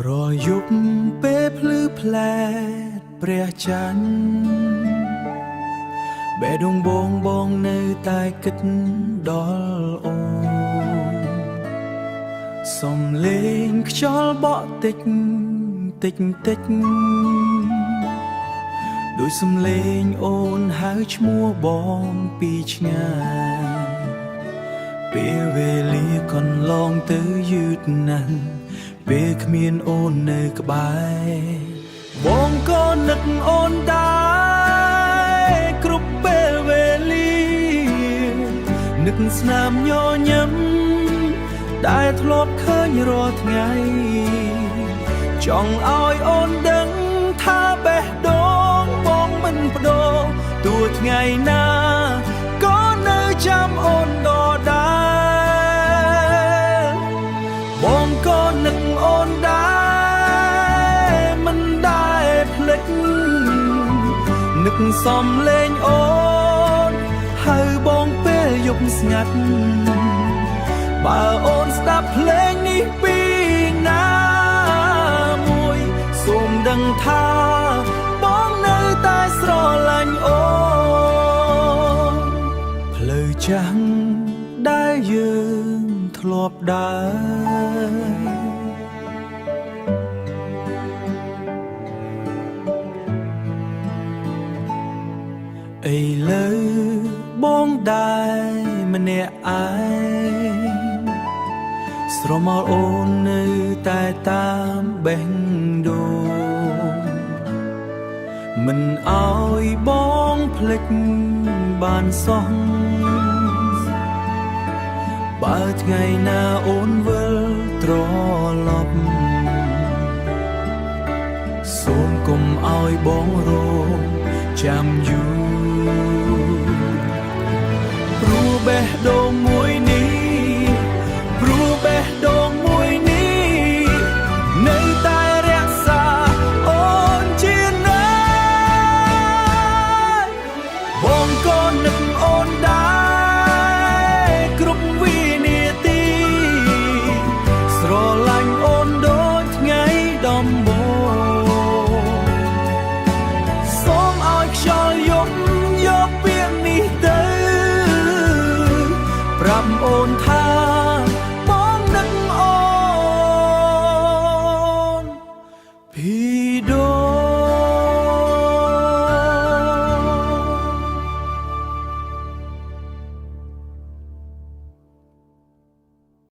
រយប់ពេលភ្លឺផ្លែតព្រះច័ន្ទបេះដូងបងនៅតែគិតដល់អូនសំលេងខ្យល់បក់តិចដូចសំលេងអូនហៅឈ្មោះបងពីឆ្ងាយពេលវេលាកន្លងទៅយឺតណាស់ពេលគ្មានអូននៅក្បែរបងក៏នឹកអូនដែរគ្រប់ពេលវេលានឹកស្នាមញញឹមដែលធ្លាប់ឃើញរាល់ថ្ងៃចង់ឲ្យអូនដឹងថាបេះដូងបងមិនបដូរទោះថ្ងៃណាក៏នៅចាំអូនដដែលបងក៏នឹកអូនដែរមិនដែលភ្លេចនឹកសំលេងអូនហៅបងពេលយប់ស្ងាត់បើអូនស្ដាប់ភ្លេងនេះពីណាមួយសូមដឹងថាបងនៅតែស្រឡាញ់អូនផ្លូវចាស់ដែលយើងធ្លាប់ដើរឥឡូវបងដែរម្នាក់ឯងស្រមោលអូននៅតែតាមបេះដូងមិនអោយបងភ្លេចបានសោះបើថ្ងៃណាអូនវិលត្រឡប់សូមកុំអោយបងរងចាំយូរព្រោះបេះដូង